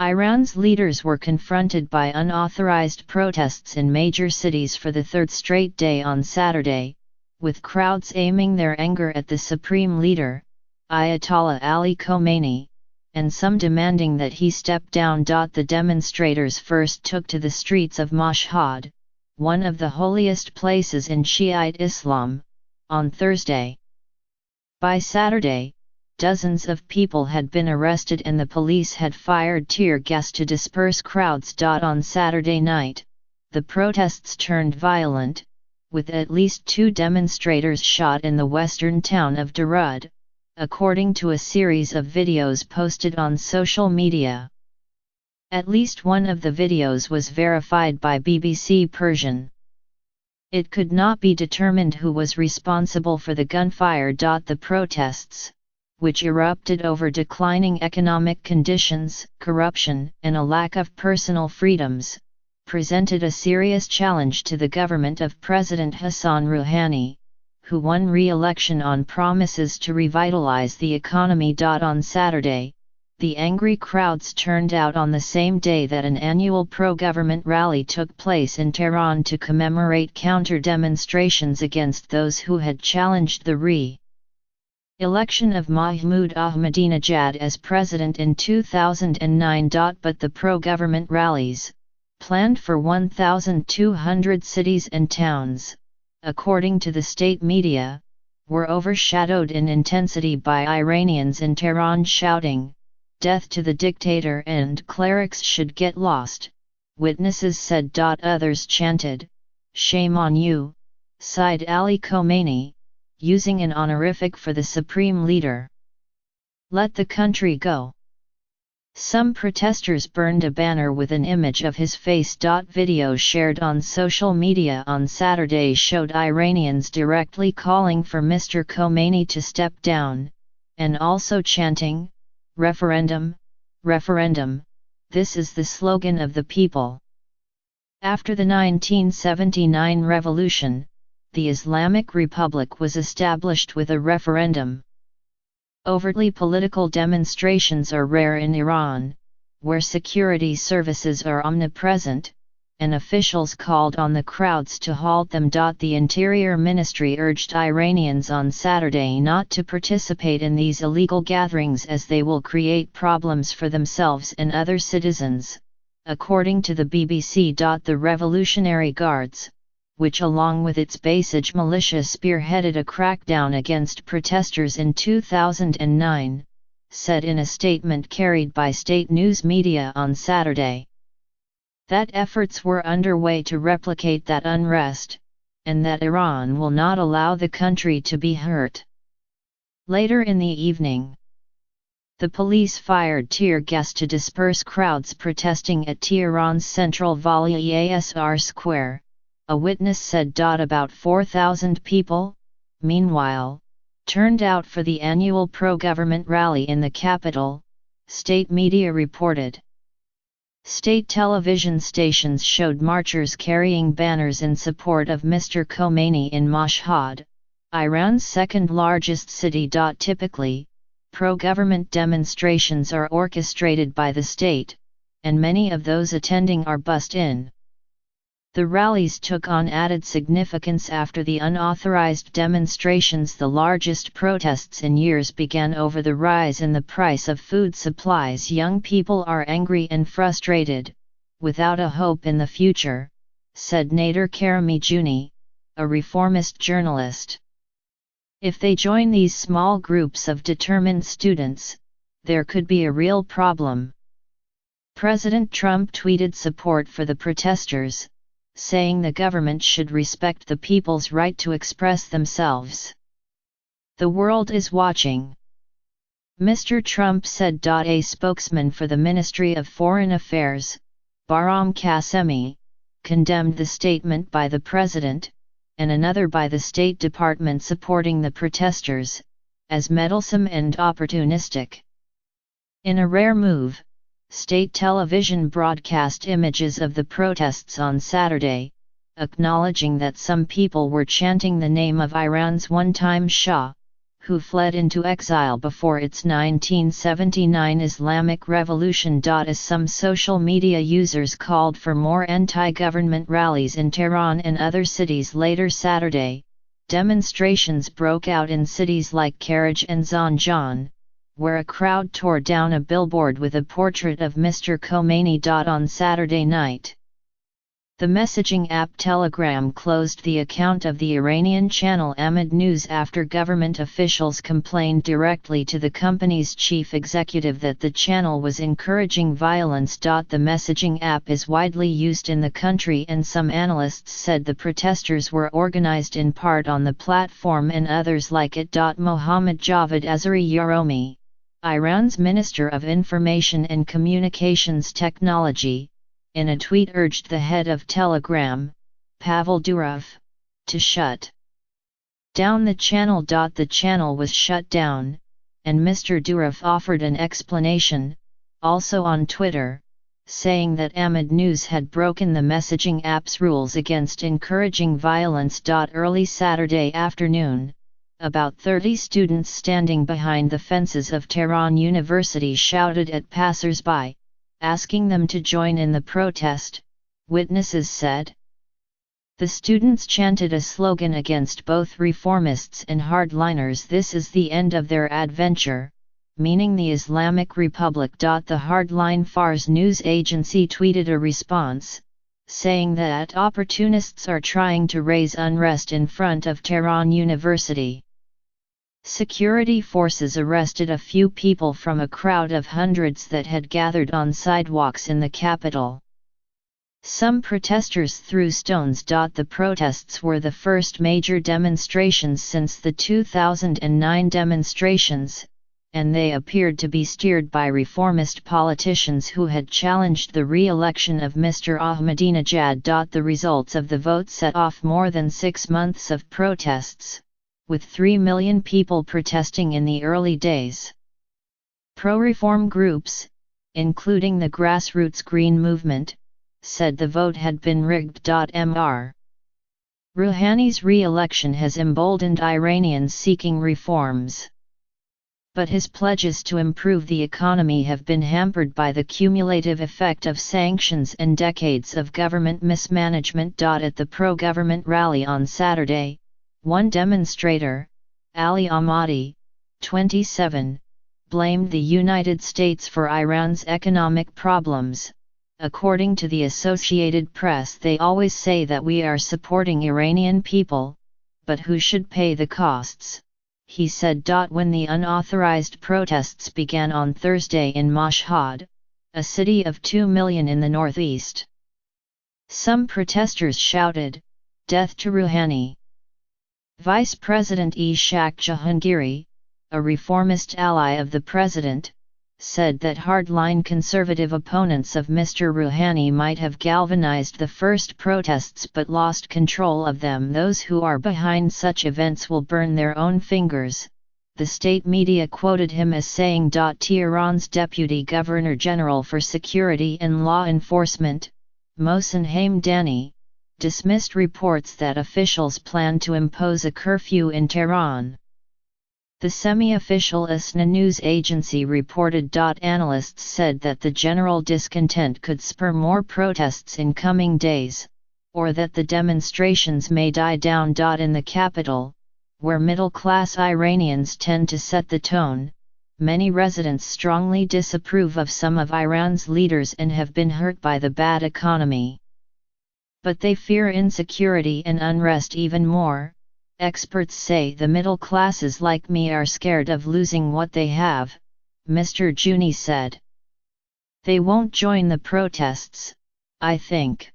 Iran's leaders were confronted by unauthorized protests in major cities for the third straight day on Saturday, with crowds aiming their anger at the supreme leader, Ayatollah Ali Khamenei, and some demanding that he step down. The demonstrators first took to the streets of Mashhad, one of the holiest places in Shiite Islam, on Thursday. By Saturday, dozens of people had been arrested and the police had fired tear gas to disperse crowds. On Saturday night, the protests turned violent, with at least 2 demonstrators shot in the western town of Darud, according to a series of videos posted on social media. At least one of the videos was verified by BBC Persian. It could not be determined who was responsible for the gunfire. The protests, which erupted over declining economic conditions, corruption, and a lack of personal freedoms, presented a serious challenge to the government of President Hassan Rouhani, who won re-election on promises to revitalize the economy. On Saturday, the angry crowds turned out on the same day that an annual pro-government rally took place in Tehran to commemorate counter-demonstrations against those who had challenged the re-election of Mahmoud Ahmadinejad as president in 2009. But the pro-government rallies, planned for 1,200 cities and towns, according to the state media, were overshadowed in intensity by Iranians in Tehran shouting, "Death to the dictator" and "Clerics should get lost," witnesses said. Others chanted, "Shame on you," sighed Ali Khamenei, using an honorific for the supreme leader. "Let the country go." Some protesters burned a banner with an image of his face. Video shared on social media on Saturday showed Iranians directly calling for Mr. Khamenei to step down, and also chanting, "Referendum, referendum, this is the slogan of the people." After the 1979 revolution, the Islamic Republic was established with a referendum. Overtly political demonstrations are rare in Iran, where security services are omnipresent, and officials called on the crowds to halt them. The Interior Ministry urged Iranians on Saturday not to participate in these illegal gatherings as they will create problems for themselves and other citizens, according to the BBC. The Revolutionary Guards, which along with its Basij militia spearheaded a crackdown against protesters in 2009, said in a statement carried by state news media on Saturday that efforts were underway to replicate that unrest, and that Iran will not allow the country to be hurt. Later in the evening, the police fired tear gas to disperse crowds protesting at Tehran's central Valiasr Square, a witness said. About 4,000 people, meanwhile, turned out for the annual pro-government rally in the capital, state media reported. State television stations showed marchers carrying banners in support of Mr. Khamenei in Mashhad, Iran's second-largest city. Typically, pro-government demonstrations are orchestrated by the state, and many of those attending are bussed in. The rallies took on added significance after the unauthorized demonstrations. The largest protests in years began over the rise in the price of food supplies. Young people are angry and frustrated, without a hope in the future, said Nader Karimijuni, a reformist journalist. If they join these small groups of determined students, there could be a real problem. President Trump tweeted support for the protesters, saying the government should respect the people's right to express themselves. "The world is watching," Mr. Trump said. A spokesman for the Ministry of Foreign Affairs, Bahram Qasemi, condemned the statement by the president, and another by the State Department supporting the protesters, as meddlesome and opportunistic. In a rare move, state television broadcast images of the protests on Saturday, acknowledging that some people were chanting the name of Iran's one-time Shah, who fled into exile before its 1979 Islamic Revolution. As some social media users called for more anti-government rallies in Tehran and other cities later Saturday, demonstrations broke out in cities like Karaj and Zanjan, where a crowd tore down a billboard with a portrait of Mr. Khamenei. On Saturday night, the messaging app Telegram closed the account of the Iranian channel Ahmed News after government officials complained directly to the company's chief executive that the channel was encouraging violence. The messaging app is widely used in the country, and some analysts said the protesters were organized in part on the platform and others like it. Mohammad Javad Azari Yaromi, Iran's Minister of Information and Communications Technology, in a tweet urged the head of Telegram, Pavel Durov, to shut down the channel. The channel was shut down, and Mr. Durov offered an explanation, also on Twitter, saying that Ahmed News had broken the messaging app's rules against encouraging violence. Early Saturday afternoon, about 30 students standing behind the fences of Tehran University shouted at passers-by, asking them to join in the protest, witnesses said. The students chanted a slogan against both reformists and hardliners. This is the end of their adventure, meaning the Islamic Republic. The hardline Fars news agency tweeted a response, saying that opportunists are trying to raise unrest in front of Tehran University. Security forces arrested a few people from a crowd of hundreds that had gathered on sidewalks in the capital. Some protesters threw stones. The protests were the first major demonstrations since the 2009 demonstrations, and they appeared to be steered by reformist politicians who had challenged the re-election of Mr. Ahmadinejad. The results of the vote set off more than 6 months of protests, with 3 million people protesting in the early days. Pro-reform groups, including the grassroots Green Movement, said the vote had been rigged. Mr. Rouhani's re-election has emboldened Iranians seeking reforms. But his pledges to improve the economy have been hampered by the cumulative effect of sanctions and decades of government mismanagement. At the pro-government rally on Saturday, one demonstrator, Ali Ahmadi, 27, blamed the United States for Iran's economic problems. According to the Associated Press, they always say that we are supporting Iranian people, but who should pay the costs? He said. When the unauthorized protests began on Thursday in Mashhad, a city of 2 million in the northeast, some protesters shouted, "Death to Rouhani!" Vice President Ishaq Jahangiri, a reformist ally of the president, said that hardline conservative opponents of Mr. Rouhani might have galvanized the first protests but lost control of them. Those who are behind such events will burn their own fingers, the state media quoted him as saying. Tehran's Deputy Governor General for Security and Law Enforcement, Mohsen Hamdani, dismissed reports that officials plan to impose a curfew in Tehran. The semi-official ISNA news agency reported. Analysts said that the general discontent could spur more protests in coming days, or that the demonstrations may die down. In the capital, where middle-class Iranians tend to set the tone, many residents strongly disapprove of some of Iran's leaders and have been hurt by the bad economy. But they fear insecurity and unrest even more. Experts say the middle classes like me are scared of losing what they have, Mr. Juni said. They won't join the protests, I think.